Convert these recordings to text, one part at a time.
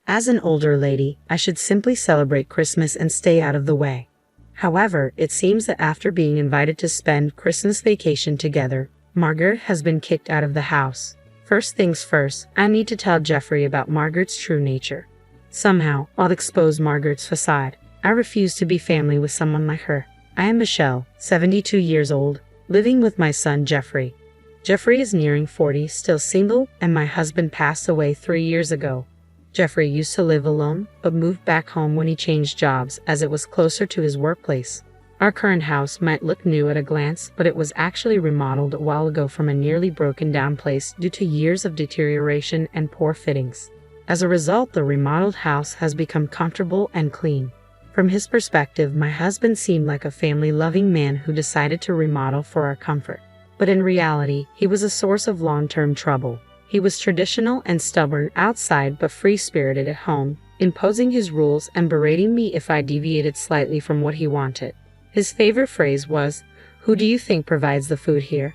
As an older lady, I should simply celebrate Christmas and stay out of the way. However, it seems that after being invited to spend Christmas vacation together, Margaret has been kicked out of the house. First things first, I need to tell Jeffrey about Margaret's true nature. Somehow, I'll expose Margaret's facade. I refuse to be family with someone like her. I am Michelle, 72 years old, living with my son Jeffrey. Jeffrey is nearing 40, still single, and my husband passed away 3 years ago. Jeffrey used to live alone, but moved back home when he changed jobs as it was closer to his workplace. Our current house might look new at a glance, but it was actually remodeled a while ago from a nearly broken down place due to years of deterioration and poor fittings. As a result, the remodeled house has become comfortable and clean. From his perspective, my husband seemed like a family-loving man who decided to remodel for our comfort. But in reality, he was a source of long-term trouble. He was traditional and stubborn outside but free-spirited at home, imposing his rules and berating me if I deviated slightly from what he wanted. His favorite phrase was, "Who do you think provides the food here?"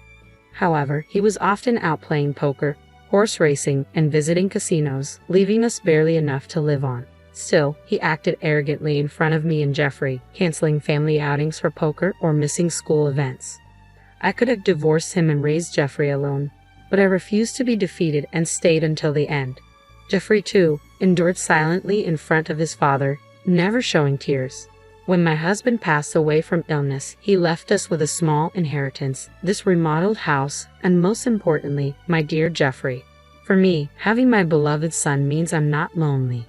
However, he was often out playing poker, horse racing, and visiting casinos, leaving us barely enough to live on. Still, he acted arrogantly in front of me and Jeffrey, canceling family outings for poker or missing school events. I could have divorced him and raised Jeffrey alone, but I refused to be defeated and stayed until the end. Jeffrey, too, endured silently in front of his father, never showing tears. When my husband passed away from illness, he left us with a small inheritance, this remodeled house, and most importantly, my dear Jeffrey. For me, having my beloved son means I'm not lonely.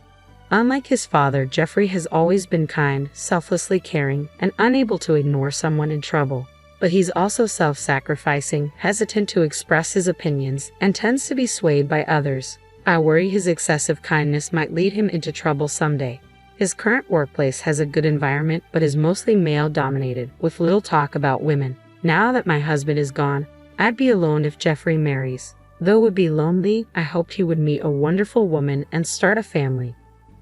Unlike his father, Jeffrey has always been kind, selflessly caring, and unable to ignore someone in trouble. But he's also self-sacrificing, hesitant to express his opinions, and tends to be swayed by others. I worry his excessive kindness might lead him into trouble someday. His current workplace has a good environment but is mostly male-dominated, with little talk about women. Now that my husband is gone, I'd be alone if Jeffrey marries. Though it would be lonely, I hoped he would meet a wonderful woman and start a family.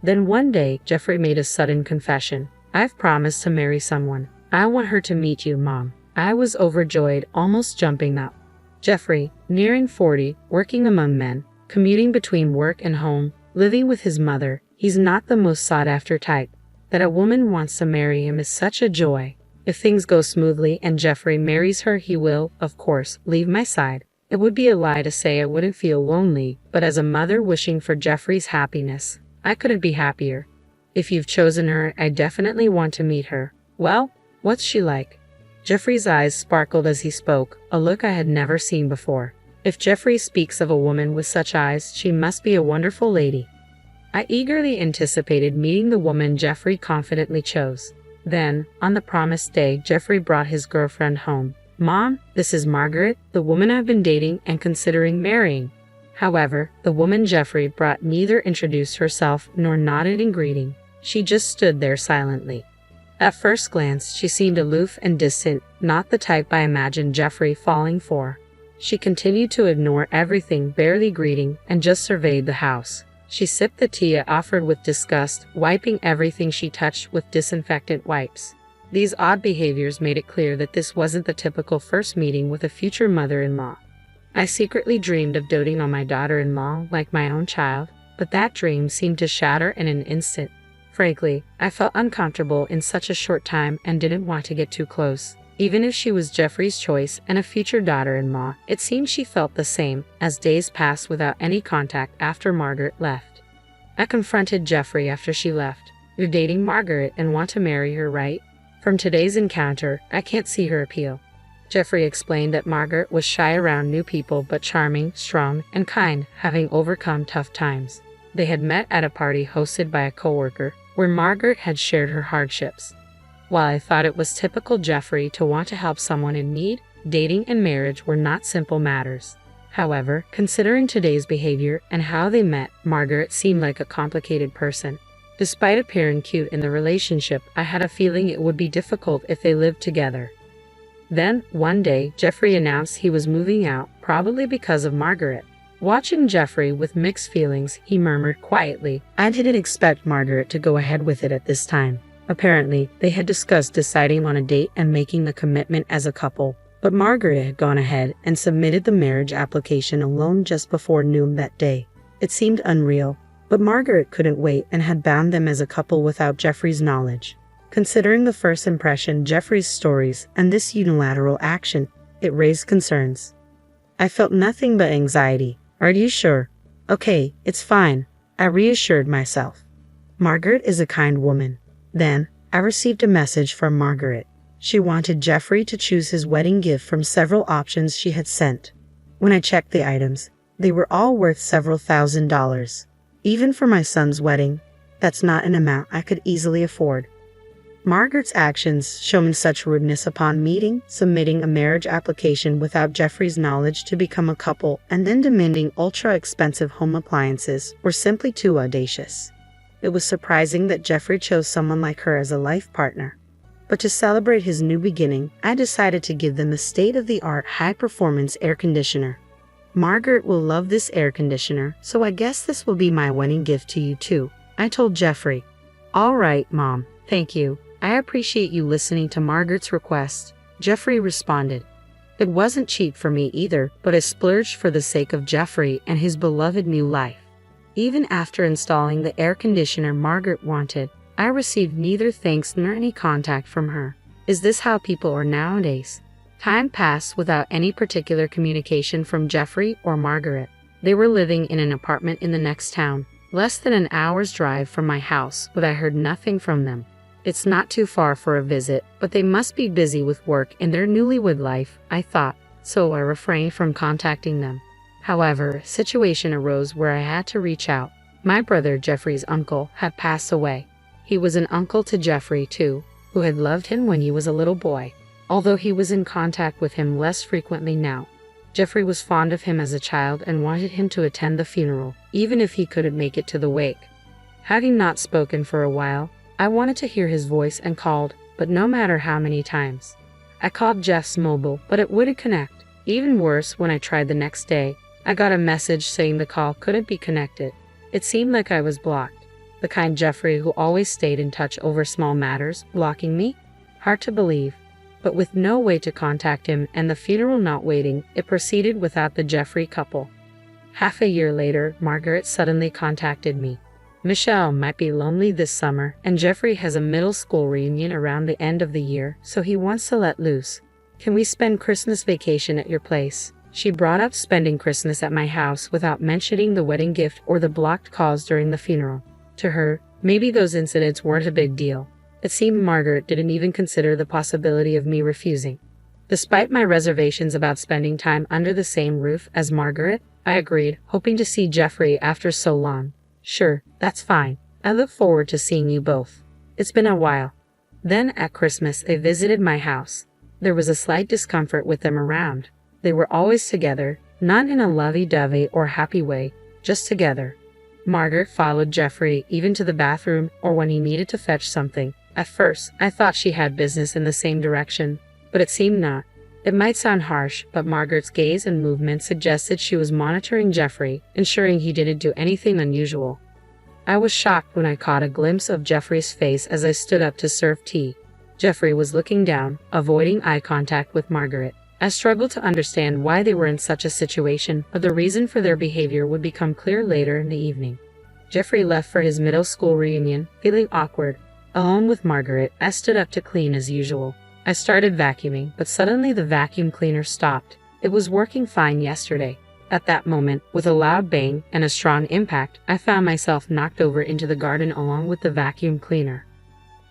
Then one day, Jeffrey made a sudden confession. "I've promised to marry someone. I want her to meet you, Mom." I was overjoyed, almost jumping up. Jeffrey, nearing 40, working among men, commuting between work and home, living with his mother, he's not the most sought-after type. That a woman wants to marry him is such a joy. If things go smoothly and Jeffrey marries her, he will, of course, leave my side. It would be a lie to say I wouldn't feel lonely, but as a mother wishing for Jeffrey's happiness, I couldn't be happier. If you've chosen her, I definitely want to meet her. Well, what's she like? Jeffrey's eyes sparkled as he spoke, a look I had never seen before. If Jeffrey speaks of a woman with such eyes, she must be a wonderful lady. I eagerly anticipated meeting the woman Jeffrey confidently chose. Then, on the promised day, Jeffrey brought his girlfriend home. "Mom, this is Margaret, the woman I've been dating and considering marrying." However, the woman Jeffrey brought neither introduced herself nor nodded in greeting. She just stood there silently. At first glance, she seemed aloof and distant, not the type I imagined Jeffrey falling for. She continued to ignore everything, barely greeting, and just surveyed the house. She sipped the tea I offered with disgust, wiping everything she touched with disinfectant wipes. These odd behaviors made it clear that this wasn't the typical first meeting with a future mother-in-law. I secretly dreamed of doting on my daughter-in-law like my own child, but that dream seemed to shatter in an instant. Frankly, I felt uncomfortable in such a short time and didn't want to get too close. Even if she was Jeffrey's choice and a future daughter-in-law, it seemed she felt the same as days passed without any contact after Margaret left. I confronted Jeffrey after she left. "You're dating Margaret and want to marry her, right? From today's encounter, I can't see her appeal." Jeffrey explained that Margaret was shy around new people but charming, strong, and kind, having overcome tough times. They had met at a party hosted by a coworker, where Margaret had shared her hardships. While I thought it was typical Jeffrey to want to help someone in need, dating and marriage were not simple matters. However, considering today's behavior and how they met, Margaret seemed like a complicated person. Despite appearing cute in the relationship, I had a feeling it would be difficult if they lived together. Then, one day, Jeffrey announced he was moving out, probably because of Margaret. Watching Jeffrey with mixed feelings, he murmured quietly, "I didn't expect Margaret to go ahead with it at this time." Apparently, they had discussed deciding on a date and making the commitment as a couple, but Margaret had gone ahead and submitted the marriage application alone just before noon that day. It seemed unreal. But Margaret couldn't wait and had bound them as a couple without Jeffrey's knowledge. Considering the first impression, Jeffrey's stories, and this unilateral action, it raised concerns. I felt nothing but anxiety. Are you sure? Okay, it's fine, I reassured myself. Margaret is a kind woman. Then, I received a message from Margaret. She wanted Jeffrey to choose his wedding gift from several options she had sent. When I checked the items, they were all worth several $1,000s. Even for my son's wedding, that's not an amount I could easily afford. Margaret's actions, showing such rudeness upon submitting a marriage application without Jeffrey's knowledge to become a couple, and then demanding ultra-expensive home appliances, were simply too audacious. It was surprising that Jeffrey chose someone like her as a life partner. But to celebrate his new beginning, I decided to give them a state-of-the-art high-performance air conditioner. Margaret will love this air conditioner, so I guess this will be my wedding gift to you too, I told Jeffrey. All right, Mom, thank you. I appreciate you listening to Margaret's request, Jeffrey responded. It wasn't cheap for me either, but I splurged for the sake of Jeffrey and his beloved new life. Even after installing the air conditioner Margaret wanted, I received neither thanks nor any contact from her. Is this how people are nowadays? Time passed without any particular communication from Jeffrey or Margaret. They were living in an apartment in the next town, less than an hour's drive from my house, but I heard nothing from them. It's not too far for a visit, but they must be busy with work in their newlywed life, I thought, so I refrained from contacting them. However, a situation arose where I had to reach out. My brother, Jeffrey's uncle, had passed away. He was an uncle to Jeffrey, too, who had loved him when he was a little boy, although he was in contact with him less frequently now. Jeffrey was fond of him as a child and wanted him to attend the funeral, even if he couldn't make it to the wake. Having not spoken for a while, I wanted to hear his voice and called, but no matter how many times. I called Jeff's mobile, but it wouldn't connect. Even worse, when I tried the next day, I got a message saying the call couldn't be connected. It seemed like I was blocked. The kind Jeffrey who always stayed in touch over small matters, blocking me? Hard to believe. But with no way to contact him and the funeral not waiting, it proceeded without the Jeffrey couple. Half a year later, Margaret suddenly contacted me. Michelle might be lonely this summer, and Jeffrey has a middle school reunion around the end of the year, so he wants to let loose. Can we spend Christmas vacation at your place? She brought up spending Christmas at my house without mentioning the wedding gift or the blocked calls during the funeral. To her, maybe those incidents weren't a big deal. It seemed Margaret didn't even consider the possibility of me refusing. Despite my reservations about spending time under the same roof as Margaret, I agreed, hoping to see Jeffrey after so long. Sure, that's fine. I look forward to seeing you both. It's been a while. Then, at Christmas, they visited my house. There was a slight discomfort with them around. They were always together, not in a lovey-dovey or happy way, just together. Margaret followed Jeffrey even to the bathroom or when he needed to fetch something. At first, I thought she had business in the same direction, but it seemed not. It might sound harsh, but Margaret's gaze and movement suggested she was monitoring Jeffrey, ensuring he didn't do anything unusual. I was shocked when I caught a glimpse of Jeffrey's face as I stood up to serve tea. Jeffrey was looking down, avoiding eye contact with Margaret. I struggled to understand why they were in such a situation, but the reason for their behavior would become clear later in the evening. Jeffrey left for his middle school reunion, feeling awkward. Alone with Margaret, I stood up to clean as usual. I started vacuuming, but suddenly the vacuum cleaner stopped. It was working fine yesterday. At that moment, with a loud bang and a strong impact, I found myself knocked over into the garden along with the vacuum cleaner.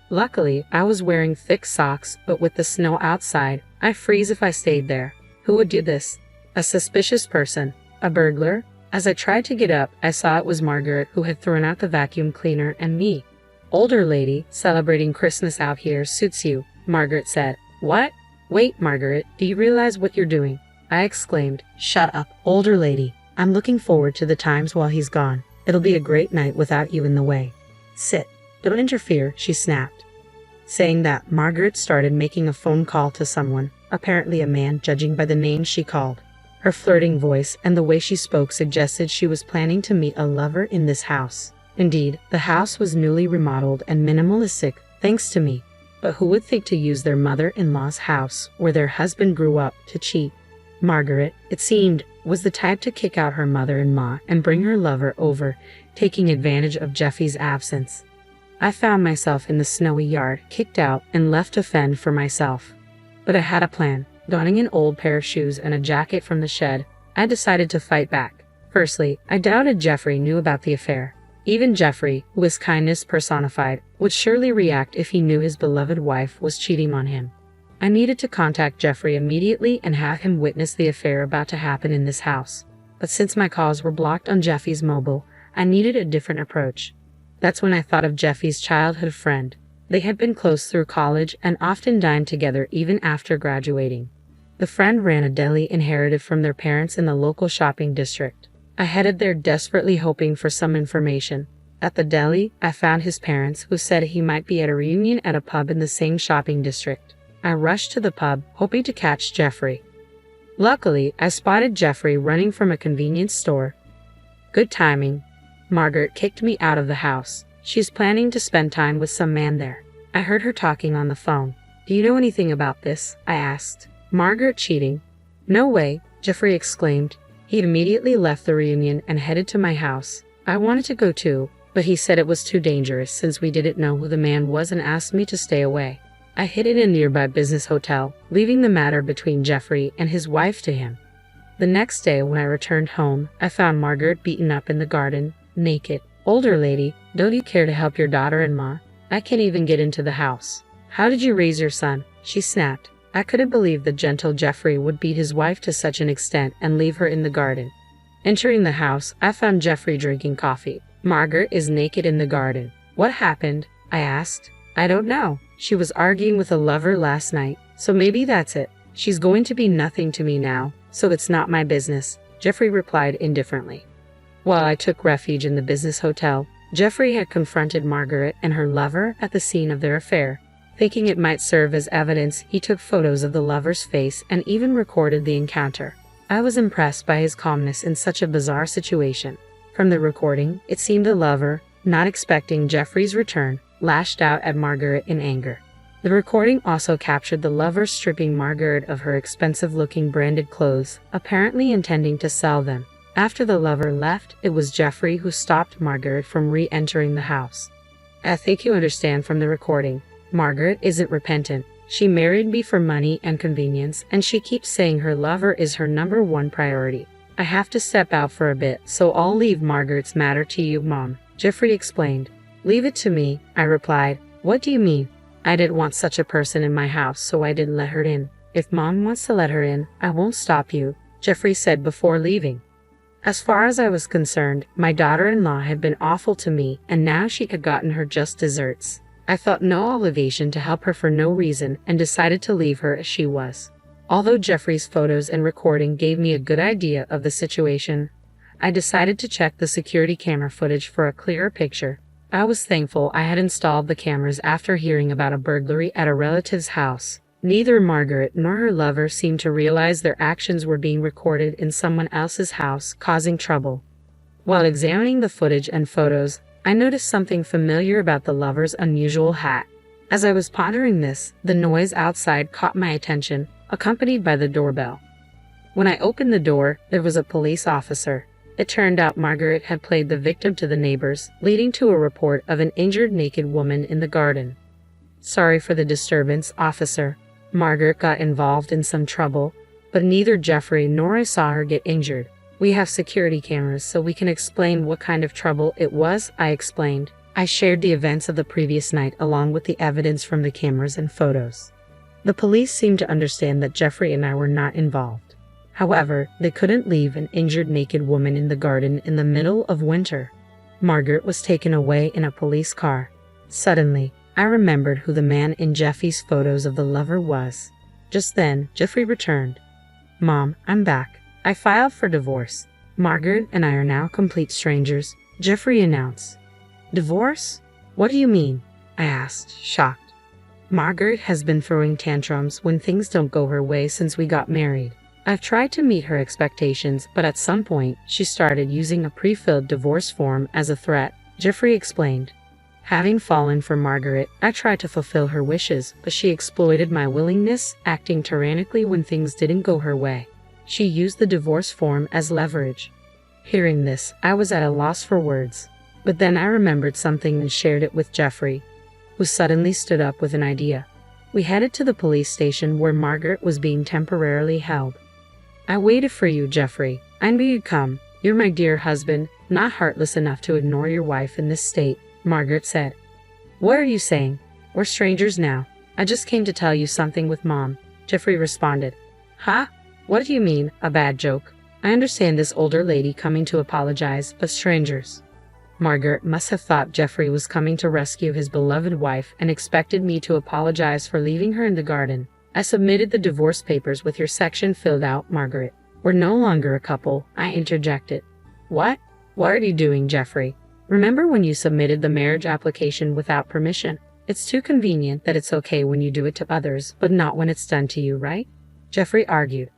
Luckily, I was wearing thick socks, but with the snow outside, I freeze if I stayed there. Who would do this? A suspicious person? A burglar? As I tried to get up, I saw it was Margaret who had thrown out the vacuum cleaner and me. Older lady, celebrating Christmas out here suits you, Margaret said. What? Wait, Margaret, do you realize what you're doing? I exclaimed. Shut up, older lady. I'm looking forward to the times while he's gone. It'll be a great night without you in the way. Sit. Don't interfere, she snapped. Saying that, Margaret started making a phone call to someone, apparently a man, judging by the name she called. Her flirting voice and the way she spoke suggested she was planning to meet a lover in this house. Indeed, the house was newly remodeled and minimalistic, thanks to me. But who would think to use their mother-in-law's house, where their husband grew up, to cheat? Margaret, it seemed, was the type to kick out her mother-in-law and bring her lover over, taking advantage of Jeffy's absence. I found myself in the snowy yard, kicked out, and left to fend for myself. But I had a plan. Donning an old pair of shoes and a jacket from the shed, I decided to fight back. Firstly, I doubted Jeffrey knew about the affair. Even Jeffrey, who is kindness personified, would surely react if he knew his beloved wife was cheating on him. I needed to contact Jeffrey immediately and have him witness the affair about to happen in this house. But since my calls were blocked on Jeffy's mobile, I needed a different approach. That's when I thought of Jeffy's childhood friend. They had been close through college and often dined together even after graduating. The friend ran a deli inherited from their parents in the local shopping district. I headed there desperately hoping for some information. At the deli, I found his parents, who said he might be at a reunion at a pub in the same shopping district. I rushed to the pub, hoping to catch Jeffrey. Luckily, I spotted Jeffrey running from a convenience store. Good timing. Margaret kicked me out of the house. She's planning to spend time with some man there. I heard her talking on the phone. Do you know anything about this? I asked. Margaret cheating? No way, Jeffrey exclaimed. He immediately left the reunion and headed to my house. I wanted to go too, but he said it was too dangerous since we didn't know who the man was and asked me to stay away. I hid in a nearby business hotel, leaving the matter between Jeffrey and his wife to him. The next day when I returned home, I found Margaret beaten up in the garden, naked. Older lady, don't you care to help your daughter-in-law? I can't even get into the house. How did you raise your son? She snapped. I couldn't believe the gentle Jeffrey would beat his wife to such an extent and leave her in the garden. Entering the house, I found Jeffrey drinking coffee. Margaret is naked in the garden. What happened? I asked. I don't know. She was arguing with a lover last night, so maybe that's it. She's going to be nothing to me now, so it's not my business, Jeffrey replied indifferently. While I took refuge in the business hotel, Jeffrey had confronted Margaret and her lover at the scene of their affair. Thinking it might serve as evidence, he took photos of the lover's face and even recorded the encounter. I was impressed by his calmness in such a bizarre situation. From the recording, it seemed the lover, not expecting Jeffrey's return, lashed out at Margaret in anger. The recording also captured the lover stripping Margaret of her expensive-looking branded clothes, apparently intending to sell them. After the lover left, it was Jeffrey who stopped Margaret from re-entering the house. I think you understand from the recording. Margaret isn't repentant. She married me for money and convenience, and she keeps saying her lover is her number one priority. I have to step out for a bit, so I'll leave Margaret's matter to you, Mom, Jeffrey explained. Leave it to me, I replied. What do you mean? I didn't want such a person in my house, so I didn't let her in. If Mom wants to let her in, I won't stop you, Jeffrey said before leaving. As far as I was concerned, my daughter-in-law had been awful to me, and now she had gotten her just desserts. I felt no obligation to help her for no reason and decided to leave her as she was. Although Jeffrey's photos and recording gave me a good idea of the situation, I decided to check the security camera footage for a clearer picture. I was thankful I had installed the cameras after hearing about a burglary at a relative's house. Neither Margaret nor her lover seemed to realize their actions were being recorded in someone else's house, causing trouble. While examining the footage and photos, I noticed something familiar about the lover's unusual hat. As I was pondering this, the noise outside caught my attention, accompanied by the doorbell. When I opened the door, there was a police officer. It turned out Margaret had played the victim to the neighbors, leading to a report of an injured naked woman in the garden. Sorry for the disturbance, officer. Margaret got involved in some trouble, but neither Jeffrey nor I saw her get injured. We have security cameras so we can explain what kind of trouble it was, I explained. I shared the events of the previous night along with the evidence from the cameras and photos. The police seemed to understand that Jeffrey and I were not involved. However, they couldn't leave an injured naked woman in the garden in the middle of winter. Margaret was taken away in a police car. Suddenly, I remembered who the man in Jeffy's photos of the lover was. Just then, Jeffrey returned. Mom, I'm back. I filed for divorce. Margaret and I are now complete strangers, Jeffrey announced. Divorce? What do you mean? I asked, shocked. Margaret has been throwing tantrums when things don't go her way since we got married. I've tried to meet her expectations, but at some point, she started using a pre-filled divorce form as a threat, Jeffrey explained. Having fallen for Margaret, I tried to fulfill her wishes, but she exploited my willingness, acting tyrannically when things didn't go her way. She used the divorce form as leverage. Hearing this, I was at a loss for words. But then I remembered something and shared it with Jeffrey, who suddenly stood up with an idea. We headed to the police station where Margaret was being temporarily held. I waited for you, Jeffrey. I knew you'd come. You're my dear husband, not heartless enough to ignore your wife in this state, Margaret said. What are you saying? We're strangers now. I just came to tell you something with Mom, Jeffrey responded. Huh? What do you mean, a bad joke? I understand this older lady coming to apologize, but strangers. Margaret must have thought Jeffrey was coming to rescue his beloved wife and expected me to apologize for leaving her in the garden. I submitted the divorce papers with your section filled out, Margaret. We're no longer a couple, I interjected. What? What are you doing, Jeffrey? Remember when you submitted the marriage application without permission? It's too convenient that it's okay when you do it to others, but not when it's done to you, right? Jeffrey argued.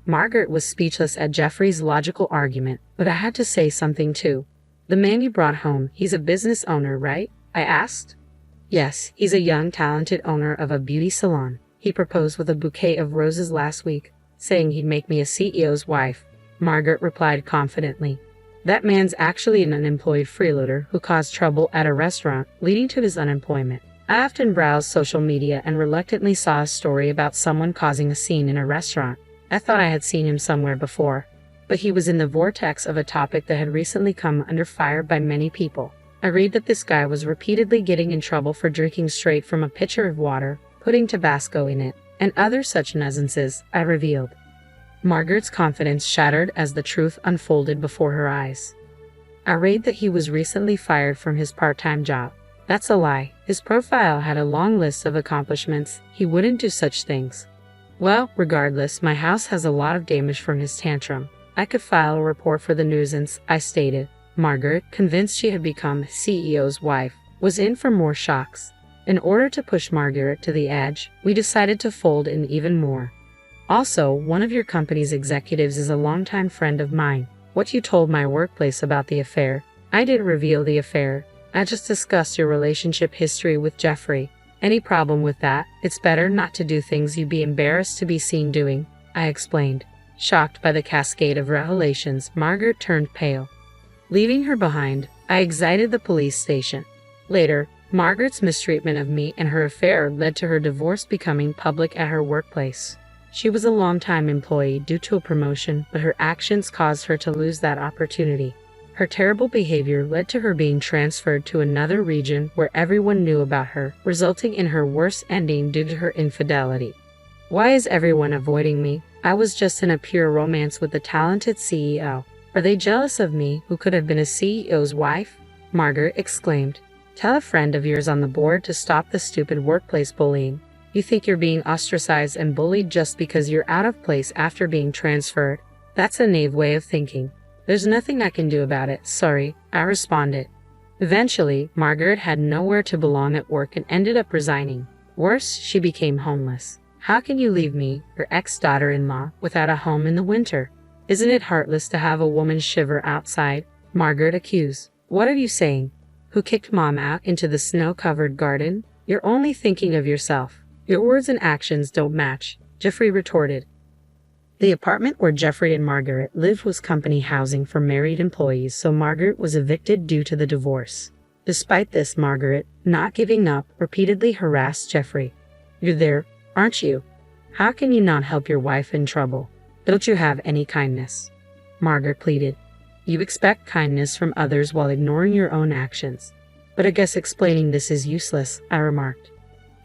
Margaret was speechless at Jeffrey's logical argument, but I had to say something too. The man you brought home, he's a business owner, right? I asked. Yes, he's a young, talented owner of a beauty salon. He proposed with a bouquet of roses last week, saying he'd make me a CEO's wife, Margaret replied confidently. That man's actually an unemployed freeloader who caused trouble at a restaurant, leading to his unemployment. I often browsed social media and reluctantly saw a story about someone causing a scene in a restaurant. I thought I had seen him somewhere before, but he was in the vortex of a topic that had recently come under fire by many people. I read that this guy was repeatedly getting in trouble for drinking straight from a pitcher of water, putting Tabasco in it, and other such nuisances, I revealed. Margaret's confidence shattered as the truth unfolded before her eyes. I read that he was recently fired from his part-time job. That's a lie. His profile had a long list of accomplishments. He wouldn't do such things. Well, regardless, my house has a lot of damage from his tantrum. I could file a report for the nuisance, I stated. Margaret, convinced she had become CEO's wife, was in for more shocks. In order to push Margaret to the edge, we decided to fold in even more. Also, one of your company's executives is a longtime friend of mine. What you told my workplace about the affair, I didn't reveal the affair. I just discussed your relationship history with Jeffrey. Any problem with that? It's better not to do things you'd be embarrassed to be seen doing, I explained. Shocked by the cascade of revelations, Margaret turned pale. Leaving her behind, I exited the police station. Later, Margaret's mistreatment of me and her affair led to her divorce becoming public at her workplace. She was a long-time employee due to a promotion, but her actions caused her to lose that opportunity. Her terrible behavior led to her being transferred to another region where everyone knew about her, resulting in her worst ending due to her infidelity. Why is everyone avoiding me? I was just in a pure romance with the talented CEO. Are they jealous of me, who could have been a CEO's wife? Margaret exclaimed. Tell a friend of yours on the board to stop the stupid workplace bullying. You think you're being ostracized and bullied just because you're out of place after being transferred? That's a naive way of thinking. There's nothing I can do about it, sorry, I responded. Eventually, Margaret had nowhere to belong at work and ended up resigning. Worse, she became homeless. How can you leave me, your ex-daughter-in-law, without a home in the winter? Isn't it heartless to have a woman shiver outside? Margaret accused. What are you saying? Who kicked Mom out into the snow-covered garden? You're only thinking of yourself. Your words and actions don't match, Jeffrey retorted. The apartment where Jeffrey and Margaret lived was company housing for married employees, so Margaret was evicted due to the divorce. Despite this, Margaret, not giving up, repeatedly harassed Jeffrey. You're there, aren't you? How can you not help your wife in trouble? Don't you have any kindness? Margaret pleaded. You expect kindness from others while ignoring your own actions. But I guess explaining this is useless, I remarked.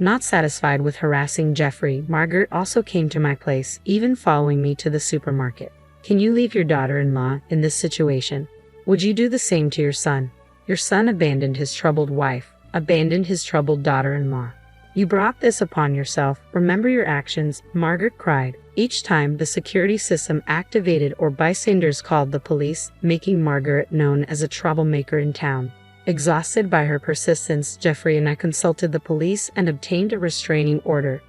Not satisfied with harassing Jeffrey, Margaret also came to my place, even following me to the supermarket. Can you leave your daughter-in-law in this situation? Would you do the same to your son? Your son abandoned his troubled wife, abandoned his troubled daughter-in-law. You brought this upon yourself. Remember your actions, Margaret cried. Each time the security system activated or bystanders called the police, making Margaret known as a troublemaker in town. Exhausted by her persistence, Jeffrey and I consulted the police and obtained a restraining order.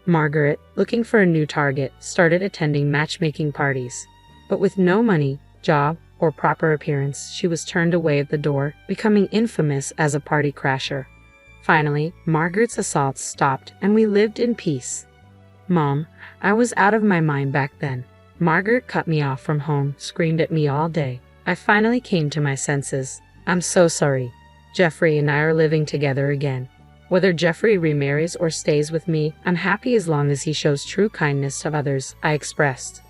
Margaret, looking for a new target, started attending matchmaking parties. But with no money, job, or proper appearance, she was turned away at the door, becoming infamous as a party crasher. Finally, Margaret's assaults stopped and we lived in peace. Mom, I was out of my mind back then. Margaret cut me off from home, screamed at me all day. I finally came to my senses. I'm so sorry. Jeffrey and I are living together again. Whether Jeffrey remarries or stays with me, I'm happy as long as he shows true kindness to others, I expressed.